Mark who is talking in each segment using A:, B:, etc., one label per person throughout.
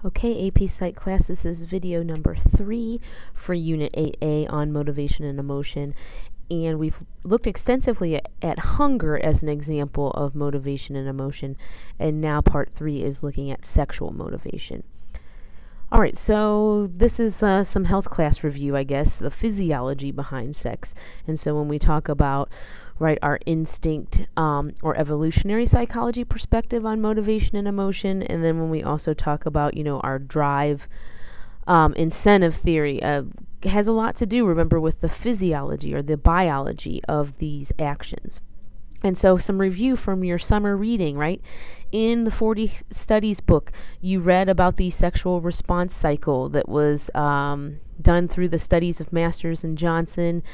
A: Okay, AP Psych class, this is video number 3 for Unit 8A on motivation and emotion. And we've looked extensively at hunger as an example of motivation and emotion. And now part 3 is looking at sexual motivation. Alright, so this is some health class review, I guess, the physiology behind sex. And so when we talk about our instinct or evolutionary psychology perspective on motivation and emotion, and then when we also talk about, our drive incentive theory, has a lot to do, remember, with the physiology or the biology of these actions. And so some review from your summer reading, in the 40 Studies book, you read about the sexual response cycle that was done through the studies of Masters and Johnson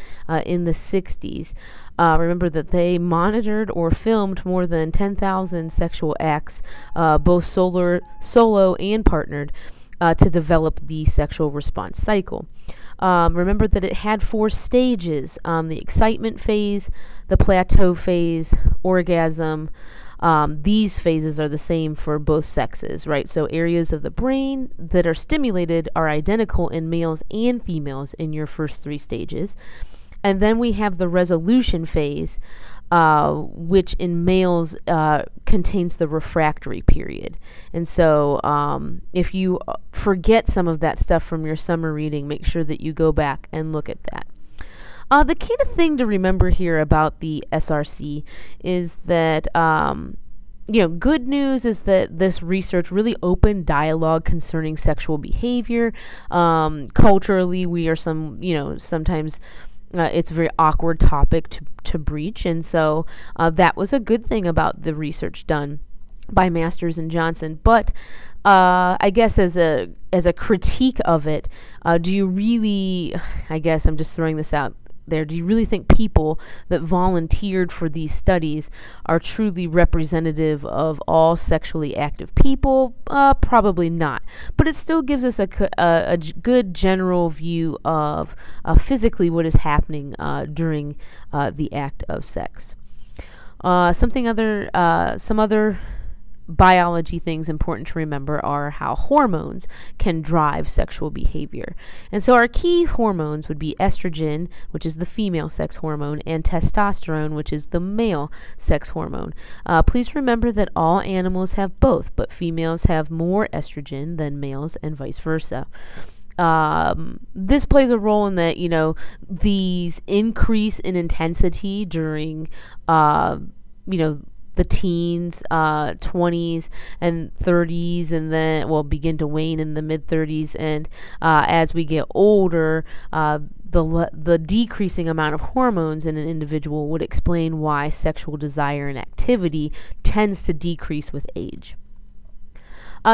A: in the 60s. Remember that they monitored or filmed more than 10,000 sexual acts, both solo and partnered, to develop the sexual response cycle. Remember that it had 4 stages: the excitement phase, the plateau phase, orgasm. These phases are the same for both sexes, So areas of the brain that are stimulated are identical in males and females in your first 3 stages. And then we have the resolution phase, which in males contains the refractory period. And so if you forget some of that stuff from your summer reading, make sure that you go back and look at that. The key thing to remember here about the SRC is that good news is that this research really opened dialogue concerning sexual behavior. Culturally, we are sometimes it's a very awkward topic to breach, and so that was a good thing about the research done by Masters and Johnson. But I guess as a critique of it, do you really, I guess I'm just throwing this out there, do you really think people that volunteered for these studies are truly representative of all sexually active people? Probably not. But it still gives us a good general view of physically what is happening during the act of sex. Some other biology things important to remember are how hormones can drive sexual behavior. And so our key hormones would be estrogen, which is the female sex hormone, and testosterone, which is the male sex hormone. Please remember that all animals have both, but females have more estrogen than males and vice versa. This plays a role in that, these increase in intensity during, the teens, 20s, and 30s, and then will begin to wane in the mid-30s. And as we get older, the decreasing amount of hormones in an individual would explain why sexual desire and activity tends to decrease with age.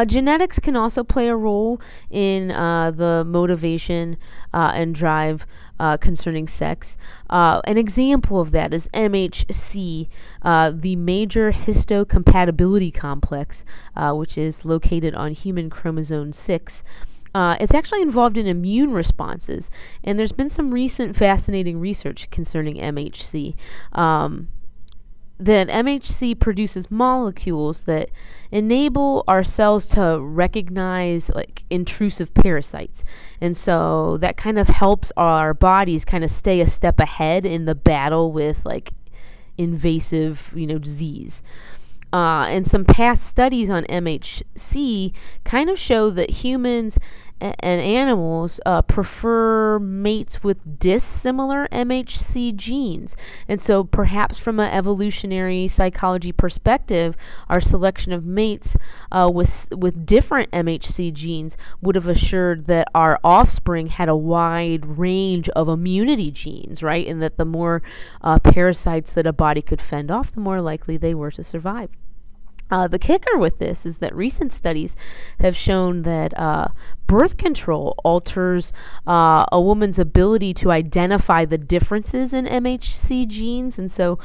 A: Genetics can also play a role in the motivation and drive concerning sex. An example of that is MHC, the major histocompatibility complex, which is located on human chromosome 6. It's actually involved in immune responses, and there's been some recent fascinating research concerning MHC. That MHC produces molecules that enable our cells to recognize intrusive parasites, and so that kind of helps our bodies kind of stay a step ahead in the battle with invasive disease. And some past studies on MHC kind of show that humans and animals prefer mates with dissimilar MHC genes. And so perhaps from an evolutionary psychology perspective, our selection of mates with different MHC genes would have assured that our offspring had a wide range of immunity genes, and that the more parasites that a body could fend off, the more likely they were to survive. The kicker with this is that recent studies have shown that birth control alters a woman's ability to identify the differences in MHC genes, and so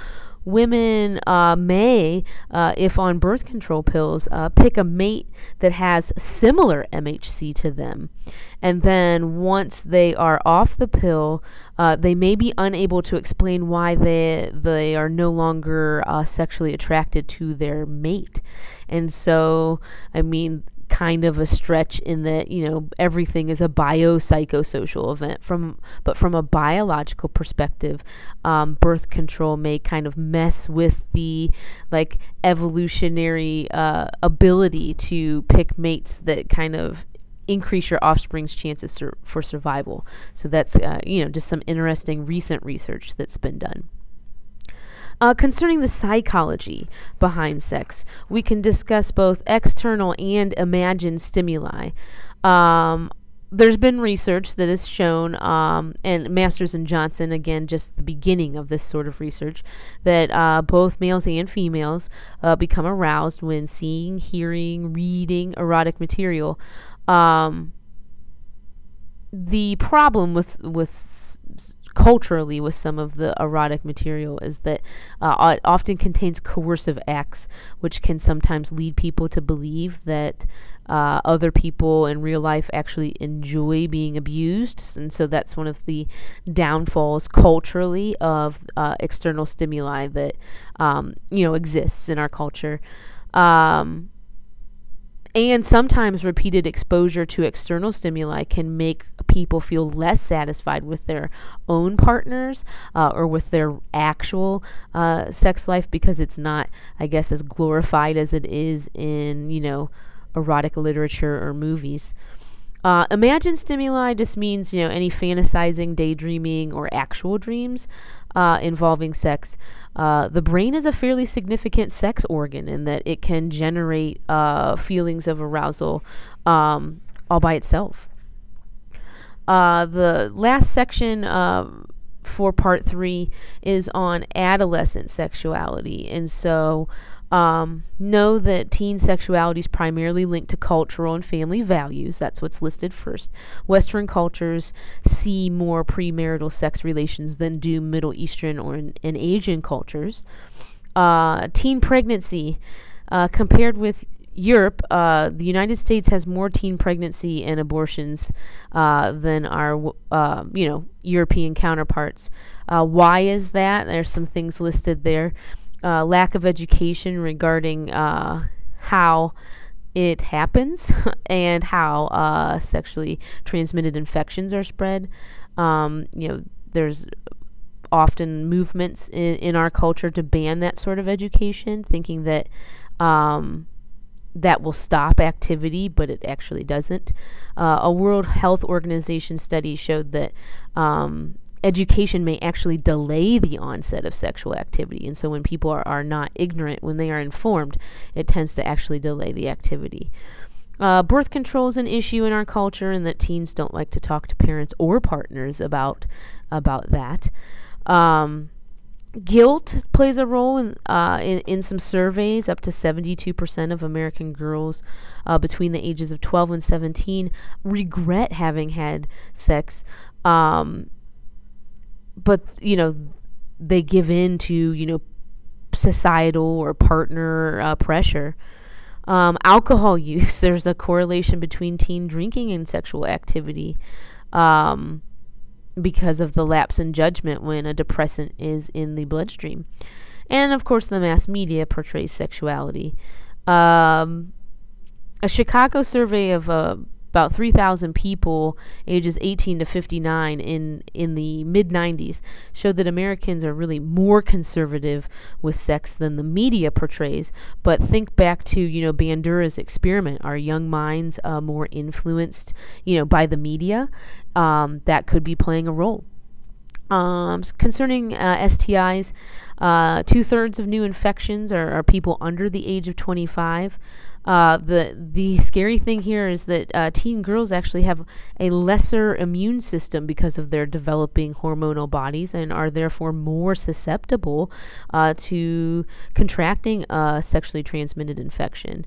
A: women may, if on birth control pills, pick a mate that has similar MHC to them. And then once they are off the pill, they may be unable to explain why they are no longer sexually attracted to their mate. And so, kind of a stretch in that, everything is a biopsychosocial event. But from a biological perspective, birth control may kind of mess with the evolutionary ability to pick mates that kind of increase your offspring's chances for survival. So that's just some interesting recent research that's been done. Concerning the psychology behind sex, we can discuss both external and imagined stimuli. There's been research that has shown, and Masters and Johnson, again, just the beginning of this sort of research, that both males and females become aroused when seeing, hearing, reading erotic material. The problem with culturally with some of the erotic material is that it often contains coercive acts, which can sometimes lead people to believe that other people in real life actually enjoy being abused. And so that's one of the downfalls culturally of external stimuli that exists in our culture. And sometimes repeated exposure to external stimuli can make people feel less satisfied with their own partners or with their actual sex life, because it's not, I guess, as glorified as it is in, erotic literature or movies. Imagined stimuli just means, any fantasizing, daydreaming, or actual dreams involving sex. The brain is a fairly significant sex organ in that it can generate feelings of arousal all by itself. The last section for part 3 is on adolescent sexuality. And so know that teen sexuality is primarily linked to cultural and family values. That's what's listed first. Western cultures see more premarital sex relations than do Middle Eastern and Asian cultures. Teen pregnancy, compared with Europe, the United States has more teen pregnancy and abortions than our, European counterparts. Why is that? There's some things listed there. Lack of education regarding how it happens and how sexually transmitted infections are spread. There's often movements in our culture to ban that sort of education, thinking that that will stop activity, but it actually doesn't. A World Health Organization study showed that education may actually delay the onset of sexual activity. And so when people are not ignorant, when they are informed, it tends to actually delay the activity. Birth control is an issue in our culture, and that teens don't like to talk to parents or partners about that. Guilt plays a role in some surveys. Up to 72% of American girls between the ages of 12 and 17 regret having had sex. But, they give in to, societal or partner pressure. Alcohol use, there's a correlation between teen drinking and sexual activity because of the lapse in judgment when a depressant is in the bloodstream. And, of course, the mass media portrays sexuality. A Chicago survey of about 3,000 people ages 18 to 59 in the mid-90s showed that Americans are really more conservative with sex than the media portrays. But think back to, Bandura's experiment. Are young minds more influenced, by the media? That could be playing a role. Concerning STIs, 2/3 of new infections are people under the age of 25. The scary thing here is that teen girls actually have a lesser immune system because of their developing hormonal bodies, and are therefore more susceptible to contracting a sexually transmitted infection.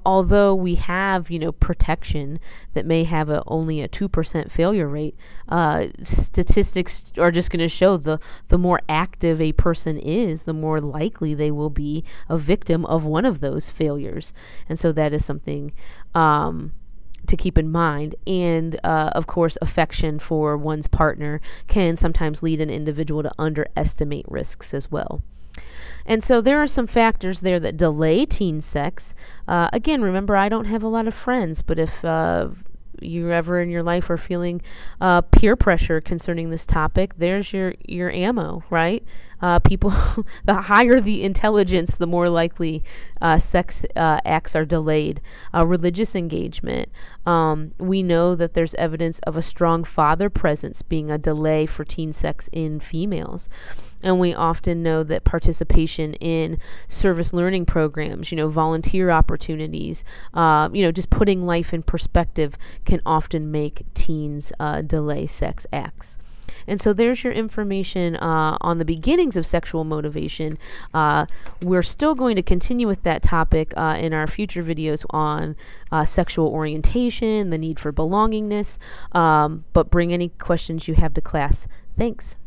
A: Although we have, protection that may have only a 2% failure rate, statistics are just going to show the more active a person is, the more likely they will be a victim of one of those failures. And so that is something to keep in mind. And, of course, affection for one's partner can sometimes lead an individual to underestimate risks as well. And so there are some factors there that delay teen sex. Again, remember, I don't have a lot of friends, but if you ever in your life are feeling peer pressure concerning this topic, there's your ammo, right? People, the higher the intelligence, the more likely sex acts are delayed. Religious engagement. We know that there's evidence of a strong father presence being a delay for teen sex in females. And we often know that participation in service learning programs, volunteer opportunities, just putting life in perspective can often make teens delay sex acts. And so there's your information on the beginnings of sexual motivation. We're still going to continue with that topic in our future videos on sexual orientation, the need for belongingness, but bring any questions you have to class. Thanks.